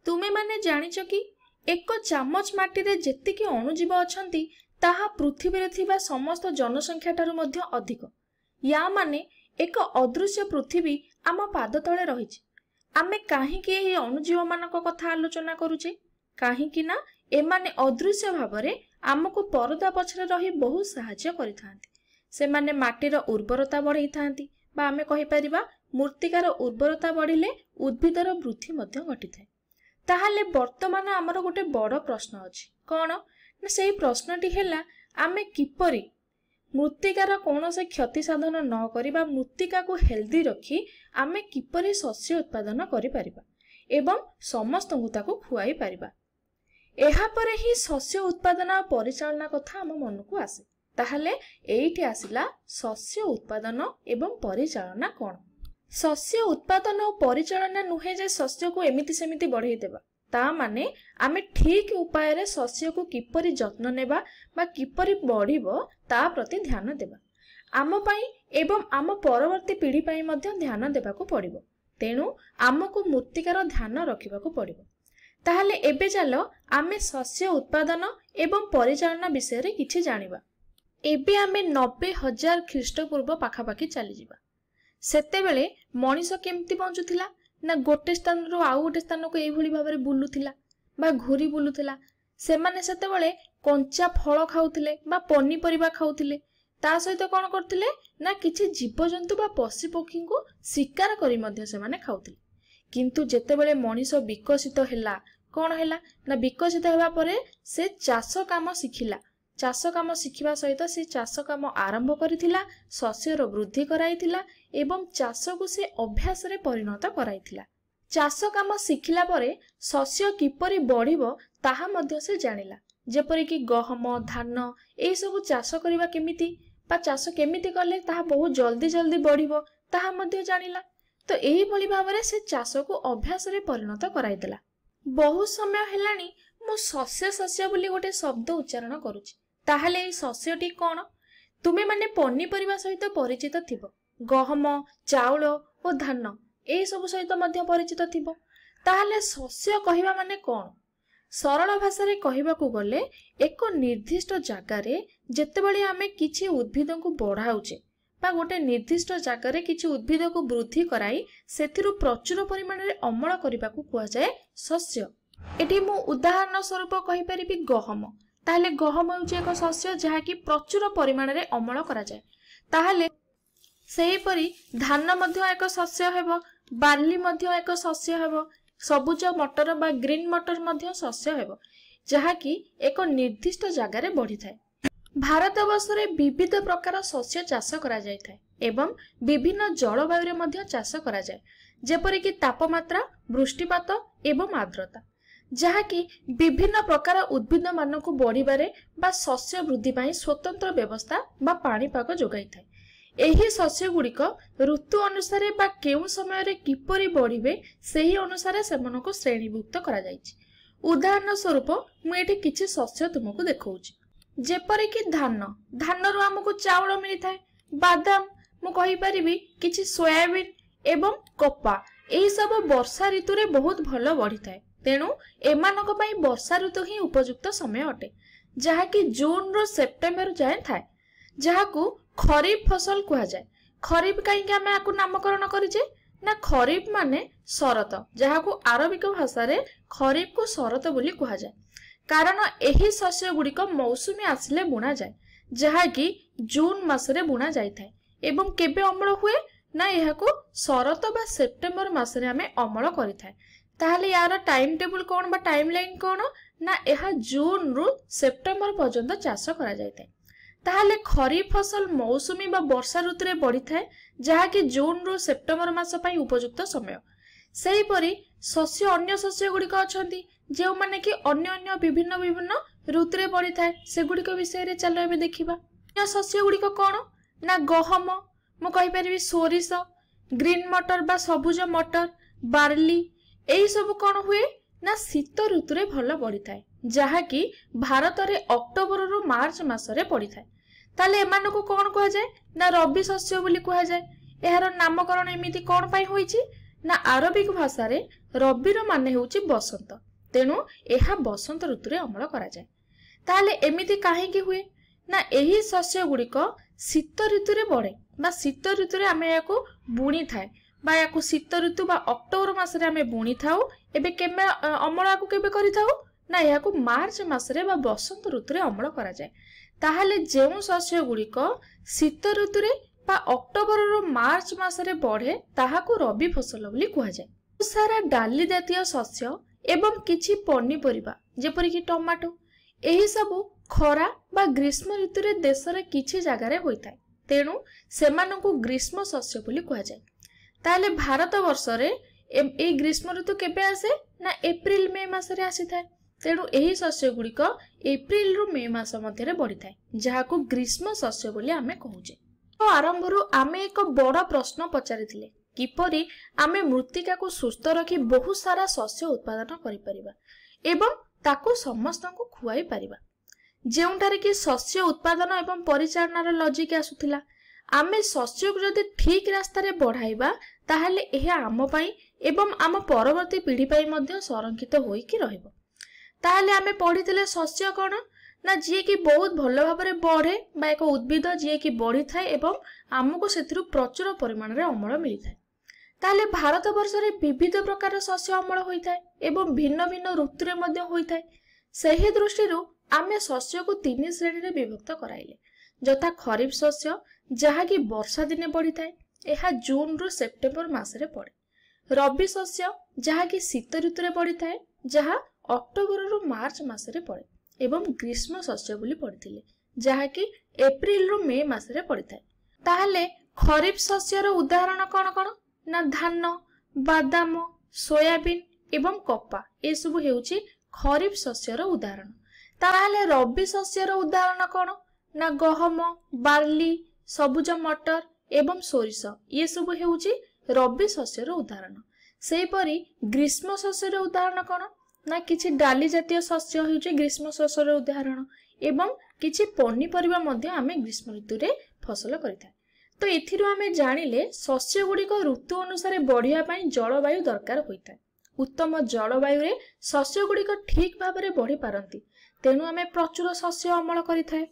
तुमे माने जानिच कि एक चामच माटी रे जेतिकी अणुजीव अछंती ताहा पृथ्वी रे थिबा समस्त जनसंख्या ठारू मध्य अधिक। या माने एक अदृश्य पृथ्वी आम पाद तले रहिछि। आमे काहींकि एही अणुजीव मानक कथा आलोचना करूचे? काहींकि ना एमाने अदृश्य भावरे आमको परदा पछरे रही बहुत सहाय्य करिथांती। से माने माटीर उर्वरता बढ़ाई थांती बा आमे कहि परिबा मूर्तिकार उर्वरता बढ़िले उद्भिदर वृद्धि मध्य घटिथाय। ताहाले वर्तमान आमर गोटे बड़ प्रश्न अछि। कोन ना सेही प्रश्नटी हेला आमे किपरि मृत्तिकार कौनसे क्षति साधन न करिबा मृत्तिका को हेल्दी रखी आमे किपरि शस्य उत्पादन करि परिबा एवं समस्त ताको खुआई परिबा। एहा परे ही शस्य उत्पादन और परिचालना कथा आम मन को आसे। ताहाले एइठी आसिला शस्य उत्पादन एवं परिचालना कोन। शस्य उत्पादन और परिचालना नुहे जे शस्य को एमिति सेमिति बढ़ाई देबा। ता माने आमे ठीक उपाय रे शस्य को किपरि जत्न नेबा बा किपरि बढ़िबो ता प्रति ध्यान देबा। आम पई एवं आम परवर्ती पीढ़ी पई मध्य ध्यान देबाको पड़िबो। तेणु आमको मृत्तिकार ध्यान रखिबाको पड़िबो। ताहाले एबे चलो आमे शस्य उत्पादन एवं परिचालना विषय रे किछि जानिबा। एबे आमे 90,000 ख्रीष्टपूर्व पाखापाखि चली जिबा। सेते बेले मनीष केमती पहुंचुथिला ना गोटे स्थान रो आउ गोटे स्थान को एई भली भाबरे बुलुथिला बा घुरी बुलुथिला। सेमाने सेते बेले कंचा फल खाउथिले बा पनी परिबा खाउथिले। ता सहित कोन करथिले ना किछि जीवजंतु बा पशु पक्षी को शिकार करी मध्य सेमाने खाउथिले। किंतु जेते बेले मनीष विकसित हैला कोन हैला ना विकसित हेबा परे से चाष काम शिखिला। चाष काम शिखिबा सहित से चाष काम आरंभ करिथिला, शस्यर वृद्धि कराइथिला एवं चाष को से अभ्यास रे परिणत कराइथिला। चाष काम शिखिला परे शस्य किपरि बढ़िबो ताहा मध्य से जानिला। जेपरि कि गहम धान एई सब चाष करिबा केमिति बा चाष केमिति करले ताहा बहुत जल्दी जल्दी बढ़िबो ताहा मध्य जानिला। तो एही भली भाबरे से चाष को अभ्यास रे परिणत कराइदेला। बहुत समय हेलानी मु शस्य शस्य बोली गोटे शब्द उच्चारण करूची। ताहाले एई शस्यटी कोन? तुमे माने पनीपरिबा सहित परिचित थिबो। गहम चाउल और धान एई सब सहित मध्य परिचित थिबो। ताहाले शस्य कहिबा माने कोन? सरल भाषा रे कहिबाकू गले एक निर्दिष्ट जगारे जेतेबेले आमे किछि उद्भिद को बढ़ाउचे बा गोटे निर्दिष्ट जगारे किछि उद्भिद को वृद्धि कराई सेथिरु प्रचुर परिमाण रे अमल करिबाकू कुआ जाय शस्य। एठी मु उदाहरण स्वरूप कहि परिबि गहम। ताहाले गहम होउचे एक शस्य जहा कि प्रचुर परिमाण रे अमल करा जाय। ताहाले सेही परि धान मध्य एक शस्य हेबो, बार्ली मध्य एक शस्य हेबो, सबुज मटर बा ग्रीन मटर मध्य शस्य हेबो जहा कि एक निर्दिष्ट जगारे बढ़ी थाए। भारत वर्ष रे विविध प्रकार शस्य चाष करा जाय थाए एवं विभिन्न जलवायु रे मध्य चाष करा जाय। जेपरि कि तापमात्रा, वृष्टिपात एवं आर्द्रता जहा कि विभिन्न प्रकार उद्भिद मान को बढ़िबारे बा शस्य वृद्धि पाई स्वतंत्र व्यवस्था बा पाणीपाग जोगाई थाए। एही शस्य गुड़िक ऋतु अनुसार बा केउ समय रे किपरि बढ़िबे सेही अनुसार सेमनको श्रेणीभुक्त करा जायछि। उदाहरण स्वरूप मु एठी किछि शस्य तुमको देखौछि। जेपरि कि धान, धान रु हमको चाउल मिली थाए। बादाम मु कहि परिबि किछि सोयाबीन एवं कपा एही सब वर्षा ऋतु रे बहुत भलो बढ़ी थाए। तेणु एमानक पई वर्षा ऋतु ही उपयुक्त समय अटे जहा कि जून रो सेप्टेम्बर जाए थाए जहाकू खरीफ फसल कुहा जाए। खरीफ कहीं आमे आकु नामकरण करिजे ना खरीफ माने शरत जहाकू आरबिक भाषा रे खरीफ को शरत बोली कुहा जाए। कारण एही शस्य गुड़िक मौसुमी आसिले बुणा जाए जहा कि जून मासरे बुणा जाय थाए एवं केबे अमल हुए ना एहाकू शरत बा सेप्टेम्बर मासरे आमे अमल करि थाए। ताहले यार टाइम टेबल कोन बा टाइम लाइन कोन ना एहा जून रु सेप्टेम्बर पर्यंत चाष करा जाय थाए। ताहले खरीफ फसल मौसुमी बा वर्षा ऋतु रे बढ़ी थाए जहा कि जून रु सेप्टेम्बर मास पई उपयुक्त समय। सेही परि शस्य अन्य शस्य गुड़िक अछंती जे माने कि अन्य अन्य विभिन्न विभिन्न ऋतु रे बढ़ी थाए से गुड़िक विषय रे चलो एबे देखिबा। अन्य शस्य गुड़िक कोन ना गहम मु कहि परिबि, सोरिष, ग्रीन मटर बा सबुज मटर, बार्ली एही सब कोन हुए ना शीत ऋतु रे भलो बढ़ी थाए जहा कि भारत रे अक्टोबर रु मार्च मास रे पड़ी थाए। ताले एमान को कोन कहा जाए ना रबी शस्य बोली कहा जाए। एहार नामकरण एमिति कोन पई होईची ना अरबिक भाषा रे रबिर माने हेउची बसंत, तेणु यह बसंत ऋतु रे अमल करा जाए। ताहले एमिति काहेकि हुए ना एही शस्य गुड़िक शीत ऋतु रे बढ़े बा शीत ऋतु रे आमे याको बुणी थाए बा याको शीत ऋतु बा अक्टोबर मास रे आमे बुणी थाउ। एबे केमे अमल याको केबे करि थाउ ना याको मार्च मास रे बा बसंत ऋतु रे अमल करा जाए। ताहले जेउ शस्य गुड़िक शीत ऋतु रे बा अक्टोबर रो मार्च मास रे बढ़े ताहाको रबी फसल बोली कुहा जाए। सारा डाली जातीय शस्य एवं किछि पनीपरिबा जेपरि कि टमाटो एही सबु खरा बा ग्रीष्म ऋतु रे देश रे किछि जगह रे होई थाए, तेणु सेमानकु ग्रीष्म शस्य बोली कुहा जाए। ताले भारत वर्ष रे ए ग्रीष्म ऋतु केबे आसे ना एप्रिल मे मास रे आसी थाए, तेणु एही शस्य गुड़िक एप्रिल रु मे मास मध्य रे बढ़ी थाए जहाको ग्रीष्म शस्य बोली आमे कहूचे। तो आरंभ रु आमे एक बड़ प्रश्न पचारिथिले किपरि आमे मृत्तिका को सुस्थ रखी बहुत सारा शस्य उत्पादन करि परिबा एवं ताको समस्त को खुआई परिबा। जेउठारे कि शस्य उत्पादन एवं परिचालनार लॉजिक आसुथिला आमे शस्य को जदि ठीक रास्ता रे बढ़ाइबा ताहले एहा आम पई एवं आम परवर्ती पीढ़ी पई मध्ये संरक्षित होई कि रहइबो। ताहले आमे पढिथिले शस्य कोन ना जे कि बहुत भलो भाबरे बढ़े बा एक उद्भिद जे कि बढ़ी थाए एवं आमको सेथिरु प्रचुर परिमाण रे अमल मिली थाए। ताहले भारत वर्ष रे विविध प्रकार शस्य अमल होई थाए एवं भिन्न भिन्न ऋतु रे मध्ये होई थाए। सही दृष्टि रु आमे शस्य को तीन श्रेणी रे विभक्त कराइले, जथा खरीफ शस्य जहा कि वर्षा दिने बढ़ी थाए, एहा जून रु सेप्टेम्बर मास रे पड़े। रबी शस्य जहा कि शीत ऋतु रे बढ़ी थाए, जहा अक्टोबर रु मार्च मास रे पड़े एवं ग्रीष्म शस्य बोली पड़िथिले जहा कि एप्रिल रु मे मास रे पड़ी थाए। ताहले खरीफ शस्य रो उदाहरण कोन कोन ना धान, बादाम, सोयाबीन एवं कपा ए सब हेउची खरीफ शस्य रो उदाहरण। ताहले रबी शस्य रो उदाहरण कोन ना गहम, बार्ली, सबुज मटर एवं सोरिष ये सब हेउची रबी शस्य रो उदाहरण। सेही परी ग्रीष्म शस्य रो उदाहरण कोन ना किछि डाली जातीय शस्य हेउची ग्रीष्म शस्य रो उदाहरण एवं किछि पनीपरिबा मध्ये आमे ग्रीष्म ऋतु रे फसल करिथाय। तो एथिरु आमे जानिले शस्य गुडी को ऋतु अनुसार बढ़िया पई जलवायु दरकार होइथाय। उत्तम जलवायु रे शस्य गुडी को ठीक भाबरे बढ़ी पारंती, तेनु आमे प्रचुर शस्य अमल करिथाय।